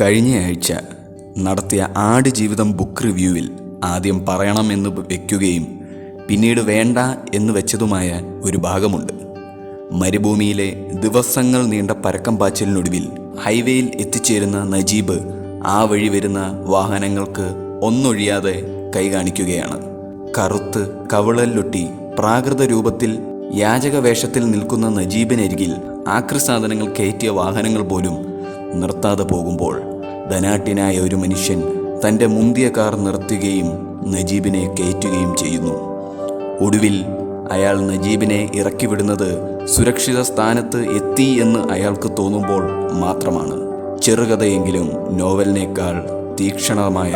കഴിഞ്ഞയാഴ്ച നടത്തിയ ആടുജീവിതം ബുക്ക് റിവ്യൂവിൽ ആദ്യം പറയണമെന്ന് വയ്ക്കുകയും പിന്നീട് വേണ്ട എന്ന് വെച്ചതുമായ ഒരു ഭാഗമുണ്ട്. മരുഭൂമിയിലെ ദിവസങ്ങൾ നീണ്ട പരക്കം പാച്ചിലിനൊടുവിൽ ഹൈവേയിൽ എത്തിച്ചേരുന്ന നജീബ് ആ വഴി വരുന്ന വാഹനങ്ങൾക്ക് ഒന്നൊഴിയാതെ കൈ കാണിക്കുകയാണ്. കറുത്ത് കവിളല്ലൊട്ടി പ്രാകൃത രൂപത്തിൽ യാചക വേഷത്തിൽ നിൽക്കുന്ന നജീബിനരികിൽ ആക്രിസാധനങ്ങൾ കയറ്റിയ വാഹനങ്ങൾ പോലും നിർത്താതെ പോകുമ്പോൾ ധനാഢ്യനായ ഒരു മനുഷ്യൻ തൻ്റെ മുന്തിയ കാർ നിർത്തുകയും നജീബിനെ കയറ്റുകയും ചെയ്യുന്നു. ഒടുവിൽ അയാൾ നജീബിനെ ഇറക്കിവിടുന്നത് സുരക്ഷിത സ്ഥാനത്ത് എത്തി എന്ന് അയാൾക്ക് തോന്നുമ്പോൾ മാത്രമാണ്. ചെറുകഥയെങ്കിലും നോവലിനേക്കാൾ തീക്ഷണമായ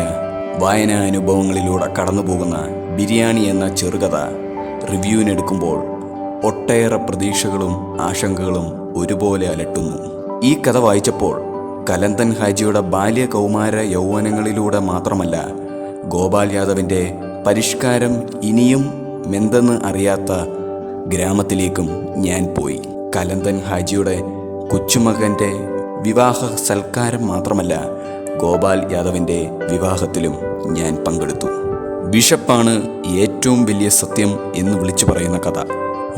വായനാനുഭവങ്ങളിലൂടെ കടന്നുപോകുന്ന ബിരിയാണി എന്ന ചെറുകഥ റിവ്യൂവിനെടുക്കുമ്പോൾ ഒട്ടേറെ പ്രതീക്ഷകളും ആശങ്കകളും ഒരുപോലെ അലട്ടുന്നു. ഈ കഥ വായിച്ചപ്പോൾ കലന്തൻ ഹാജിയുടെ ബാല്യ കൗമാര യൗവനങ്ങളിലൂടെ മാത്രമല്ല, ഗോപാൽ യാദവിൻ്റെ പരിഷ്കാരം ഇനിയും എന്തെന്ന് അറിയാത്ത ഗ്രാമത്തിലേക്കും ഞാൻ പോയി. കലന്തൻ ഹാജിയുടെ കൊച്ചുമകൻ്റെ വിവാഹ സൽക്കാരം മാത്രമല്ല, ഗോപാൽ യാദവിൻ്റെ വിവാഹത്തിലും ഞാൻ പങ്കെടുത്തു. ബിഷപ്പാണ് ഏറ്റവും വലിയ സത്യം എന്ന് വിളിച്ചു പറയുന്ന കഥ.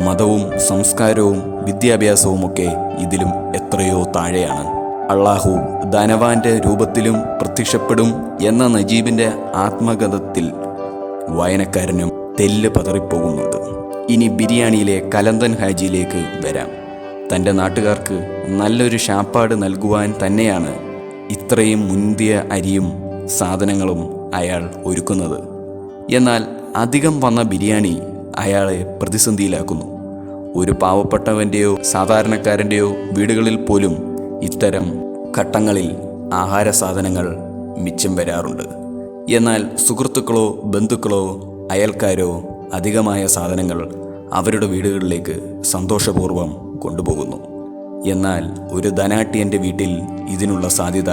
മതവും സംസ്കാരവും വിദ്യാഭ്യാസവുമൊക്കെ ഇതിലും എത്രയോ താഴെയാണ്. അള്ളാഹു ധനവാന്റെ രൂപത്തിലും പ്രത്യക്ഷപ്പെടും എന്ന നജീബിൻ്റെ ആത്മകഥത്തിൽ വായനക്കാരനും തെല്ല് പതറിപ്പോകുന്നുണ്ട്. ഇനി ബിരിയാണിയിലെ കലന്തൻ ഹാജിയിലേക്ക് വരാം. തൻ്റെ നാട്ടുകാർക്ക് നല്ലൊരു ശാപ്പാട് നൽകുവാൻ തന്നെയാണ് ഇത്രയും മുന്തിയ അരിയും സാധനങ്ങളും അയാൾ ഒരുക്കുന്നത്. എന്നാൽ അധികം വന്ന ബിരിയാണി അയാളെ പ്രതിസന്ധിയിലാക്കുന്നു. ഒരു പാവപ്പെട്ടവൻ്റെയോ സാധാരണക്കാരൻ്റെയോ വീടുകളിൽ പോലും ഇത്തരം ഘട്ടങ്ങളിൽ ആഹാര സാധനങ്ങൾ മിച്ചം വരാറുണ്ട്. എന്നാൽ സുഹൃത്തുക്കളോ ബന്ധുക്കളോ അയൽക്കാരോ അധികമായ സാധനങ്ങൾ അവരുടെ വീടുകളിലേക്ക് സന്തോഷപൂർവ്വം കൊണ്ടുപോകുന്നു. എന്നാൽ ഒരു ധനാഢ്യൻ്റെ വീട്ടിൽ ഇതിനുള്ള സാധ്യത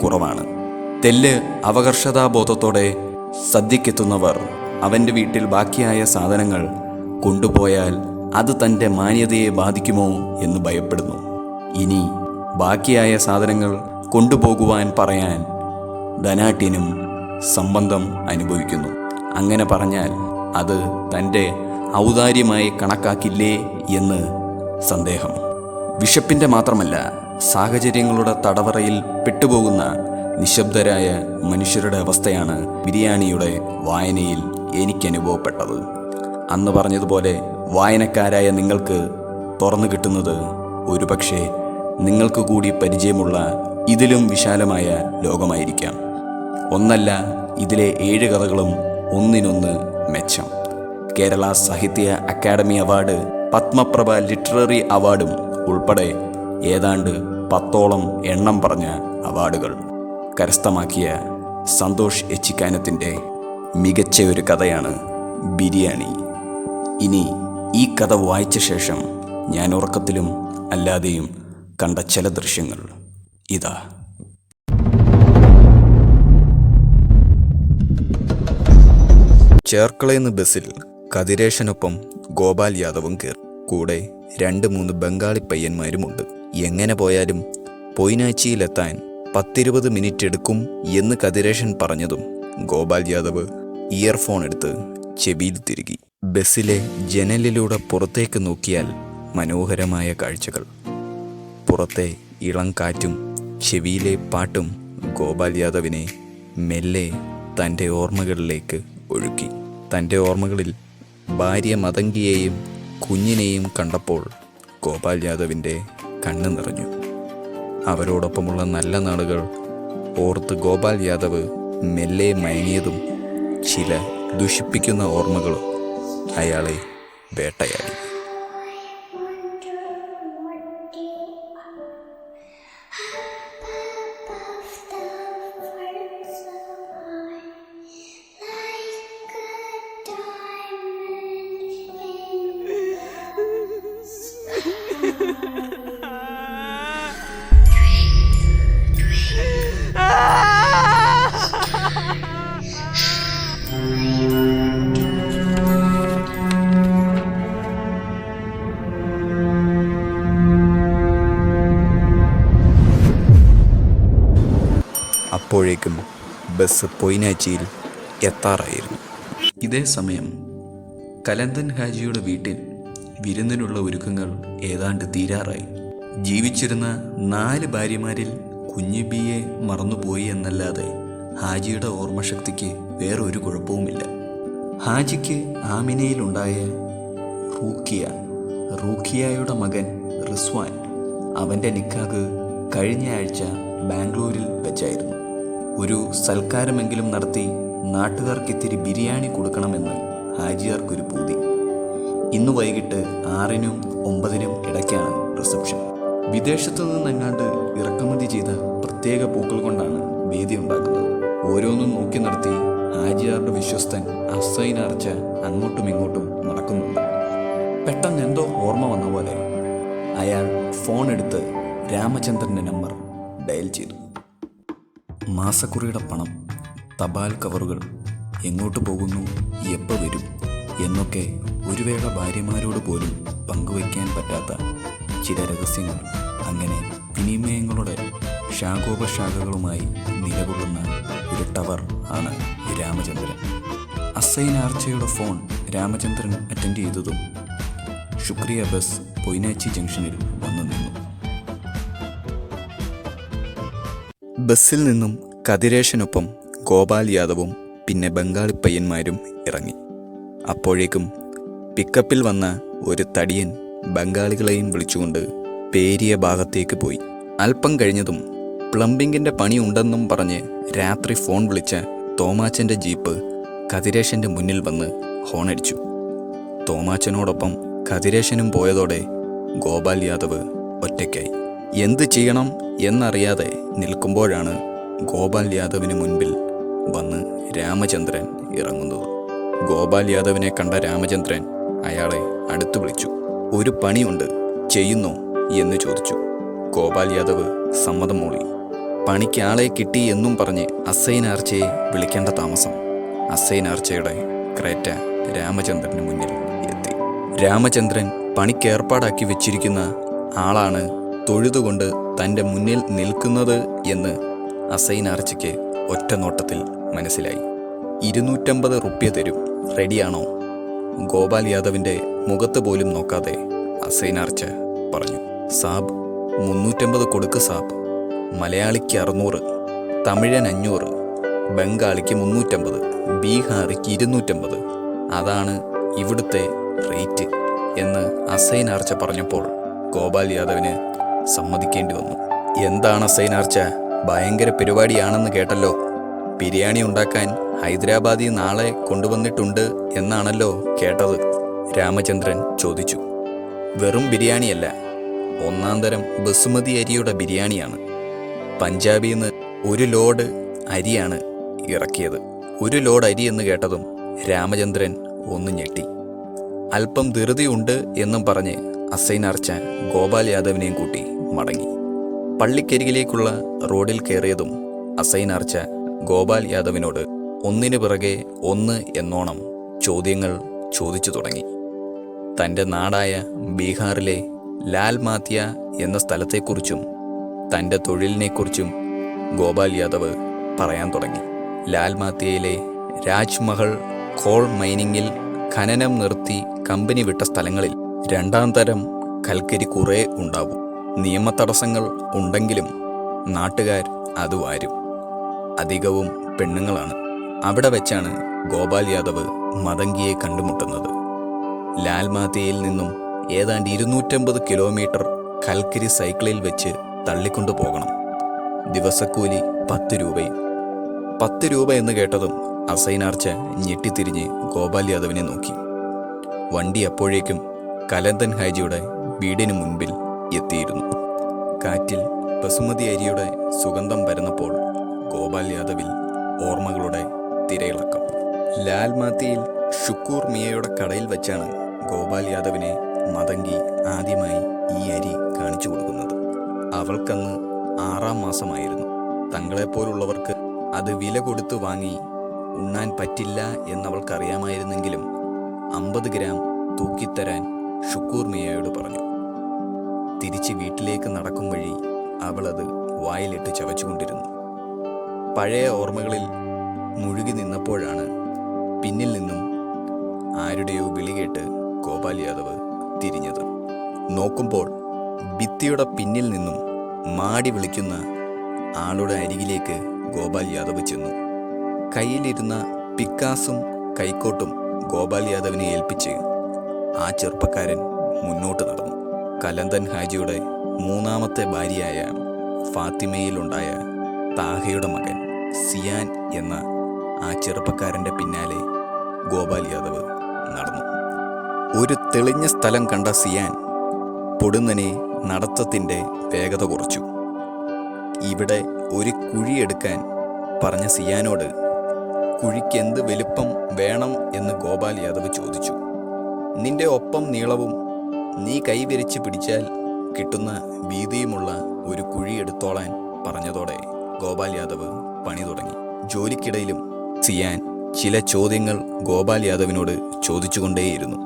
കുറവാണ്. തെല്ല് അപകർഷതാബോധത്തോടെ സദ്യക്കെത്തുന്നവർ അവൻ്റെ വീട്ടിൽ ബാക്കിയായ സാധനങ്ങൾ കൊണ്ടുപോയാൽ അത് തൻ്റെ മാന്യതയെ ബാധിക്കുമോ എന്ന് ഭയപ്പെടുന്നു. ഇനി ബാക്കിയായ സാധനങ്ങൾ കൊണ്ടുപോകുവാൻ പറയാൻ ധനാഢ്യനും സംബന്ധം അനുഭവിക്കുന്നു. അങ്ങനെ പറഞ്ഞാൽ അത് തൻ്റെ ഔദാര്യമായി കണക്കാക്കില്ലേ എന്ന് സന്ദേഹം. വിശപ്പിൻ്റെ മാത്രമല്ല, സാഹചര്യങ്ങളുടെ തടവറയിൽ പെട്ടുപോകുന്ന നിശബ്ദരായ മനുഷ്യരുടെ അവസ്ഥയാണ് ബിരിയാണിയുടെ വായനയിൽ എനിക്കനുഭവപ്പെട്ടത്. അന്ന് പറഞ്ഞതുപോലെ വായനക്കാരായ നിങ്ങൾക്ക് തുറന്നു കിട്ടുന്നത് ഒരുപക്ഷെ നിങ്ങൾക്ക് കൂടി പരിചയമുള്ള ഇതിലും വിശാലമായ ലോകമായിരിക്കാം. ഒന്നല്ല, ഇതിലെ 7 കഥകളും ഒന്നിനൊന്ന് മെച്ചം. കേരള സാഹിത്യ അക്കാദമി അവാർഡ്, പത്മപ്രഭ ലിറ്റററി അവാർഡും ഉൾപ്പെടെ ഏതാണ്ട് 10ഓളം എണ്ണം പറഞ്ഞ അവാർഡുകൾ കരസ്ഥമാക്കിയ സന്തോഷ് എച്ചിക്കാനത്തിൻ്റെ മികച്ച ഒരു കഥയാണ് ബിരിയാണി. ഇനി ഈ കഥ വായിച്ച ശേഷം ഞാൻ ഉറക്കത്തിലും അല്ലാതെയും കണ്ട ചില ദൃശ്യങ്ങൾ ഇതാ. ചേർക്കളയെന്ന് ബസ്സിൽ കതിരേശനൊപ്പം ഗോപാൽ യാദവും കയറി. കൂടെ 2-3 ബംഗാളി പയ്യന്മാരുമുണ്ട്. എങ്ങനെ പോയാലും പൊയ്നാച്ചിയിലെത്താൻ 10-20 മിനിറ്റ് എടുക്കും എന്ന് കതിരേശൻ പറഞ്ഞതും ഗോപാൽ യാദവ് ഇയർഫോൺ എടുത്ത് ചെവിയിൽ തിരുകി. ബസ്സിലെ ജനലിലൂടെ പുറത്തേക്ക് നോക്കിയാൽ മനോഹരമായ കാഴ്ചകൾ. പുറത്തെ ഇളം കാറ്റും ചെവിയിലെ പാട്ടും ഗോപാൽ യാദവിനെ മെല്ലെ തൻ്റെ ഓർമ്മകളിലേക്ക് ഒഴുക്കി. തൻ്റെ ഓർമ്മകളിൽ ഭാര്യ മതങ്കിയെയും കുഞ്ഞിനെയും കണ്ടപ്പോൾ ഗോപാൽ യാദവിൻ്റെ കണ്ണ് നിറഞ്ഞു. അവരോടൊപ്പമുള്ള നല്ല നാളുകൾ ഓർത്ത് ഗോപാൽ യാദവ് മെല്ലെ മയങ്ങിയതും ചില ദുഷിപ്പിക്കുന്ന ഓർമ്മകളും അയാളെ വേട്ടയാടി. അപ്പോഴേക്കും ബസ് പൊയ്നാച്ചിയിൽ എത്താറായിരുന്നു. ഇതേ സമയം കലന്തൻ ഹാജിയുടെ വീട്ടിൽ വിരുന്നിനുള്ള ഒരുക്കങ്ങൾ ഏതാണ്ട് തീരാറായി. ജീവിച്ചിരുന്ന 4 ഭാര്യമാരിൽ കുഞ്ഞിബിയെ മറന്നുപോയി എന്നല്ലാതെ ഹാജിയുടെ ഓർമ്മശക്തിക്ക് വേറൊരു കുഴപ്പവുമില്ല. ഹാജിക്ക് ആമിനയിലുണ്ടായ റൂഖിയയുടെ മകൻ റിസ്വാൻ, അവൻ്റെ നിക്കാഹ് കഴിഞ്ഞ ആഴ്ച ബാംഗ്ലൂരിൽ വെച്ചായിരുന്നു. ഒരു സൽക്കാരമെങ്കിലും നടത്തി നാട്ടുകാർക്ക് ഇത്തിരി ബിരിയാണി കൊടുക്കണമെന്ന് ഹാജിയാർക്കൊരു പൂതി. ഇന്ന് വൈകിട്ട് 6-നും 9-നും ഇടയ്ക്കാണ് റിസപ്ഷൻ. വിദേശത്തു നിന്നെങ്ങാണ്ട് ഇറക്കുമതി ചെയ്ത പ്രത്യേക പൂക്കൾ കൊണ്ടാണ് വേദി ഉണ്ടാക്കുന്നത്. ഓരോന്നും നോക്കി നടത്തി ഹാജിയാറുടെ വിശ്വസ്തൻ അസൈനാർച്ച അങ്ങോട്ടും ഇങ്ങോട്ടും നടക്കുന്നുണ്ട്. പെട്ടെന്ന് എന്തോ ഓർമ്മ വന്ന പോലെ അയാൾ ഫോൺ എടുത്ത് രാമചന്ദ്രൻ്റെ നമ്പർ ഡയൽ ചെയ്തു. മാസക്കുറിയുടെ പണം, തപാൽ കവറുകൾ, എങ്ങോട്ട് പോകുന്നു, എപ്പോൾ വരും എന്നൊക്കെ ഒരു വേള ഭാര്യമാരോട് പോലും പങ്കുവയ്ക്കാൻ പറ്റാത്ത ചില രഹസ്യങ്ങൾ, അങ്ങനെ വിനിമയങ്ങളുടെ ശാഖോപശാഖകളുമായി നിലകൊള്ളുന്ന ഒരു ടവർ ആണ് രാമചന്ദ്രൻ. അസൈനാർച്ചയുടെ ഫോൺ രാമചന്ദ്രൻ അറ്റൻഡ് ചെയ്തതും ശുക്രിയ ബസ് പൊയ്നാച്ചി ജംഗ്ഷനിൽ വന്നു നിന്നു. ബസ്സിൽ നിന്നും കതിരേശനൊപ്പം ഗോപാൽ യാദവും പിന്നെ ബംഗാളി പയ്യന്മാരും ഇറങ്ങി. അപ്പോഴേക്കും പിക്കപ്പിൽ വന്ന ഒരു തടിയൻ ബംഗാളികളെയും വിളിച്ചുകൊണ്ട് പേരിയ ഭാഗത്തേക്ക് പോയി. അല്പം കഴിഞ്ഞതും പ്ലംബിങ്ങിൻ്റെ പണി ഉണ്ടെന്നും പറഞ്ഞ് രാത്രി ഫോൺ വിളിച്ച തോമാച്ചൻ്റെ ജീപ്പ് കതിരേശൻ്റെ മുന്നിൽ വന്ന് ഹോണടിച്ചു. തോമാച്ചനോടൊപ്പം കതിരേശനും പോയതോടെ ഗോപാൽ യാദവ് ഒറ്റയ്ക്കായി. എന്ത് ചെയ്യണം എന്നറിയാതെ നിൽക്കുമ്പോഴാണ് ഗോപാൽ യാദവിന് മുൻപിൽ വന്ന് രാമചന്ദ്രൻ ഇറങ്ങുന്നത്. ഗോപാൽ യാദവിനെ കണ്ട രാമചന്ദ്രൻ അയാളെ അടുത്തു വിളിച്ചു. ഒരു പണിയുണ്ട്, ചെയ്യുന്നോ എന്ന് ചോദിച്ചു. ഗോപാൽ യാദവ് സമ്മതം മൂളി. പണിക്ക് ആളെ കിട്ടി എന്നും പറഞ്ഞ് അസൈനാർച്ചയെ വിളിക്കേണ്ട താമസം. അസൈനാർച്ചയുടെ ക്രേറ്റ രാമചന്ദ്രന് മുന്നിൽ എത്തി. രാമചന്ദ്രൻ പണിക്കേർപ്പാടാക്കി വെച്ചിരിക്കുന്ന ആളാണ് തൊഴുതുകൊണ്ട് തൻ്റെ മുന്നിൽ നിൽക്കുന്നത് എന്ന് അസൈനാർച്ചയ്ക്ക് ഒറ്റ നോട്ടത്തിൽ മനസ്സിലായി. 250 റുപ്യ തരും, റെഡിയാണോ? ഗോപാൽ യാദവിൻ്റെ മുഖത്ത് പോലും നോക്കാതെ അസൈനാർച്ച പറഞ്ഞു. സാബ് 350 കൊടുക്ക് സാബ്. മലയാളിക്ക് 600, തമിഴൻ 500, ബംഗാളിക്ക് 350, ബീഹാറിക്ക് 250. അതാണ് ഇവിടുത്തെ റേറ്റ് എന്ന് അസൈനാർച്ച പറഞ്ഞപ്പോൾ ഗോപാൽ യാദവിന് സമ്മതിക്കേണ്ടി വന്നു. എന്താണ് അസൈനാർച്ച, ഭയങ്കര പരിപാടിയാണെന്ന് കേട്ടല്ലോ. ബിരിയാണി ഉണ്ടാക്കാൻ ഹൈദരാബാദിൽ നാളെ കൊണ്ടുവന്നിട്ടുണ്ട് എന്നാണല്ലോ കേട്ടത്? രാമചന്ദ്രൻ ചോദിച്ചു. വെറും ബിരിയാണിയല്ല, 1-ാം തരം ബസുമതി അരിയുടെ ബിരിയാണിയാണ്. പഞ്ചാബിൽ നിന്ന് 1 ലോഡ് അരിയാണ് ഇറക്കിയത്. 1 ലോഡ് അരി എന്ന് കേട്ടതും രാമചന്ദ്രൻ ഒന്ന് ഞെട്ടി. അല്പം ധൃതിയുണ്ട് എന്നും പറഞ്ഞ് അസൈനാർച്ച ഗോപാൽ യാദവിനെയും കൂട്ടി മടങ്ങി. പള്ളിക്കരികിലേക്കുള്ള റോഡിൽ കയറിയതും അസൈനാർച്ച ഗോപാൽ യാദവിനോട് ഒന്നിനു പിറകെ ഒന്ന് എന്നോണം ചോദ്യങ്ങൾ ചോദിച്ചു തുടങ്ങി. തൻ്റെ നാടായ ബീഹാറിലെ ലാൽ മാത്യ എന്ന സ്ഥലത്തെക്കുറിച്ചും തൻ്റെ തൊഴിലിനെക്കുറിച്ചും ഗോപാൽ യാദവ് പറയാൻ തുടങ്ങി. ലാൽ മാത്യയിലെ രാജ്മഹൽ കോൾ മൈനിങ്ങിൽ ഖനനം നിർത്തി കമ്പനി വിട്ട സ്ഥലങ്ങളിൽ 2-ാം തരം കൽക്കരി കുറേ ഉണ്ടാവും. നിയമതടസ്സങ്ങൾ ഉണ്ടെങ്കിലും നാട്ടുകാർ അത് വാരും. അധികവും പെണ്ണുങ്ങളാണ്. അവിടെ വെച്ചാണ് ഗോപാൽ യാദവ് മതങ്കിയെ കണ്ടുമുട്ടുന്നത്. ലാൽമാത്യയിൽ നിന്നും ഏതാണ്ട് 250 കിലോമീറ്റർ കൽക്കരി സൈക്കിളിൽ വെച്ച് തള്ളിക്കൊണ്ടു പോകണം. ദിവസക്കൂലി 10 രൂപയും. 10 രൂപ എന്ന് കേട്ടതും അസൈനാർച്ച ഞെട്ടിത്തിരിഞ്ഞ് ഗോപാൽ യാദവിനെ നോക്കി. വണ്ടി അപ്പോഴേക്കും കലന്തൻ ഹാജിയുടെ വീടിന് മുൻപിൽ എത്തിയിരുന്നു. കാറ്റിൽ ബസുമതി അരിയുടെ സുഗന്ധം പരന്നപ്പോൾ ഗോപാൽ യാദവിൽ ഓർമ്മകളുടെ തിരയിളക്കം. ലാൽ മാത്തിയിൽ ഷുക്കൂർ മിയയുടെ കടയിൽ വെച്ചാണ് ഗോപാൽ യാദവിനെ മതങ്കി ആദ്യമായി ഈ അരി കാണിച്ചു കൊടുക്കുന്നത്. അവൾക്കന്ന് 6-ാം മാസമായിരുന്നു. തങ്ങളെപ്പോലുള്ളവർക്ക് അത് വില കൊടുത്തു വാങ്ങി ഉണ്ണാൻ പറ്റില്ല എന്നവൾക്കറിയാമായിരുന്നെങ്കിലും 50 ഗ്രാം തൂക്കിത്തരാൻ ഷുക്കൂർ മിയയോട് പറഞ്ഞു. തിരിച്ച് വീട്ടിലേക്ക് നടക്കും വഴി അവളത് വായിലിട്ട് ചവച്ചുകൊണ്ടിരുന്നു. പഴയ ഓർമ്മകളിൽ മുഴുകി നിന്നപ്പോഴാണ് പിന്നിൽ നിന്നും ആരുടെയോ വിളി കേട്ട് ഗോപാൽ യാദവ് തിരിഞ്ഞത്. നോക്കുമ്പോൾ ഭിത്തിയുടെ പിന്നിൽ നിന്നും മാടി വിളിക്കുന്ന ആളുടെ അരികിലേക്ക് ഗോപാൽ യാദവ് ചെന്നു. കയ്യിലിരുന്ന പിക്കാസും കൈക്കോട്ടും ഗോപാൽ യാദവിനെ ഏൽപ്പിച്ച് ആ ചെറുപ്പക്കാരൻ മുന്നോട്ട് നടന്നു. കലന്തൻ ഹാജിയുടെ മൂന്നാമത്തെ ഭാര്യയായ ഫാത്തിമയിലുണ്ടായ താഹയുടെ മകൻ സിയാൻ എന്ന ആ ചെറുപ്പക്കാരൻ്റെ പിന്നാലെ ഗോപാൽ യാദവ് നടന്നു. ഒരു തെളിഞ്ഞ സ്ഥലം കണ്ട സിയാൻ പൊടുന്നനെ നടത്തത്തിൻ്റെ വേഗത കുറച്ചു. ഇവിടെ ഒരു കുഴിയെടുക്കാൻ പറഞ്ഞ സിയാനോട് കുഴിക്ക് എന്ത് വലുപ്പം വേണം എന്ന് ഗോപാൽ യാദവ് ചോദിച്ചു. നിന്റെ ഒപ്പം നീളവും നീ കൈവിരിച്ച് പിടിച്ചാൽ കിട്ടുന്ന വീതിയുമുള്ള ഒരു കുഴിയെടുത്തോളാൻ പറഞ്ഞതോടെ ഗോപാൽ യാദവ് പണി തുടങ്ങി. ജോലിക്കിടയിലും സിയാൻ ചില ചോദ്യങ്ങൾ ഗോപാൽ യാദവിനോട് ചോദിച്ചുകൊണ്ടേയിരുന്നു.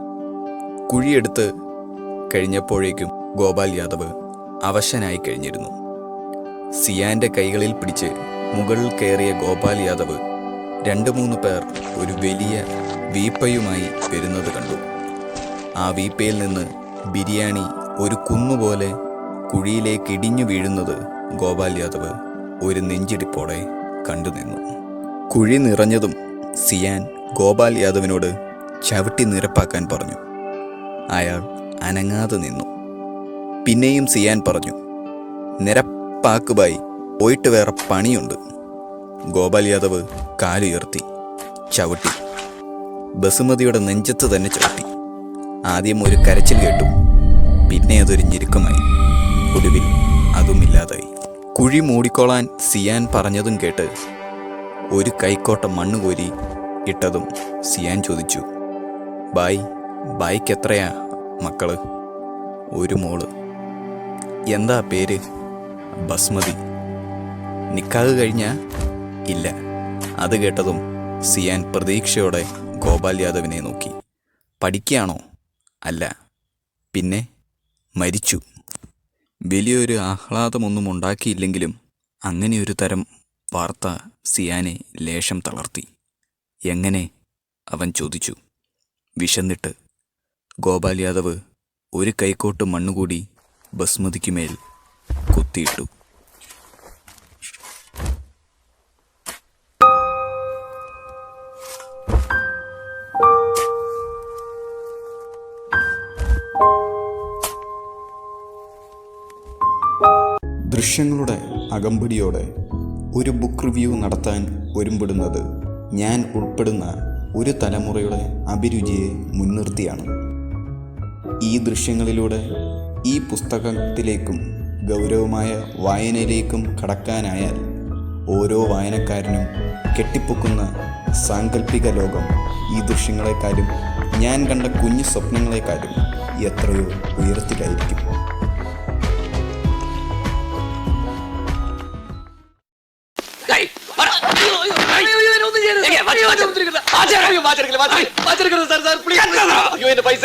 കുഴിയെടുത്ത് കഴിഞ്ഞപ്പോഴേക്കും ഗോപാൽ യാദവ് അവശനായി കഴിഞ്ഞിരുന്നു. സിയാന്റെ കൈകളിൽ പിടിച്ച് മുകളിൽ കയറിയ ഗോപാൽ യാദവ് 2-3 പേർ ഒരു വലിയ വീപ്പയുമായി വരുന്നത് കണ്ടു. ആ വീപ്പയിൽ നിന്ന് ബിരിയാണി ഒരു കുന്നുപോലെ കുഴിയിലേക്ക് ഇടിഞ്ഞു വീഴുന്നത് ഗോപാൽ യാദവ് ഒരു നെഞ്ചിടിപ്പോടെ കണ്ടുനിന്നു. കുഴി നിറഞ്ഞതും സിയാൻ ഗോപാൽ യാദവിനോട് ചവിട്ടി നിരപ്പാക്കാൻ പറഞ്ഞു. അയാൾ അനങ്ങാതെ നിന്നു. പിന്നെയും സിയാൻ പറഞ്ഞു, നിരപ്പാക്കുബായി, പോയിട്ട് വേറെ പണിയുണ്ട്. ഗോപാൽ യാദവ് കാലുയർത്തി ചവിട്ടി. ബസുമതിയുടെ നെഞ്ചത്ത് തന്നെ ചവിട്ടി. ആദ്യം ഒരു കരച്ചിൽ കേട്ടു, പിന്നെ അതൊരു ഞെരുക്കമായി. ഒടുവിൽ അതുമില്ലാതായി. കുഴി മൂടിക്കോളാൻ സിയാൻ പറഞ്ഞതും കേട്ട് ഒരു കൈക്കോട്ട മണ്ണ് കോരി ഇട്ടതും സിയാൻ ചോദിച്ചു, ബായിക്ക് എത്രയാ മക്കള്? ഒരു മോള്. എന്താ പേര്? ബസ്മതി. നിക്കാഹ് കഴിഞ്ഞ? ഇല്ല. അത് കേട്ടതും സിയാൻ പ്രതീക്ഷയോടെ ഗോപാൽ യാദവിനെ നോക്കി. പഠിക്കുകയാണോ? അല്ല. പിന്നെ? മരിച്ചു. വലിയൊരു ആഹ്ലാദമൊന്നും ഉണ്ടാക്കിയില്ലെങ്കിലും അങ്ങനെയൊരു തരം വാർത്ത സിയാനെ ലേശം തളർത്തി. എങ്ങനെ? അവൻ ചോദിച്ചു. വിശന്നിട്ട്. ഗോപാൽ യാദവ് ഒരു കൈക്കോട്ട് മണ്ണുകൂടി ബസ്മതിക്കുമേൽ കുത്തിയിട്ടു. ദൃശ്യങ്ങളുടെ അകമ്പടിയോടെ ഒരു ബുക്ക് റിവ്യൂ നടത്താൻ ഒരുമ്പെടുന്നത് ഞാൻ ഉൾപ്പെടുന്ന ഒരു തലമുറയുടെ അഭിരുചിയെ മുൻനിർത്തിയാണ്. ഈ ദൃശ്യങ്ങളിലൂടെ ഈ പുസ്തകത്തിലേക്കും ഗൗരവമായ വായനയിലേക്കും കടക്കാനായാൽ ഓരോ വായനക്കാരനും കെട്ടിപ്പൊക്കുന്ന സാങ്കല്പിക ലോകം ഈ ദൃശ്യങ്ങളെക്കാളും ഞാൻ കണ്ട കുഞ്ഞു സ്വപ്നങ്ങളെക്കാളും എത്രയോ ഉയരത്തിലായിരിക്കും. പൈസ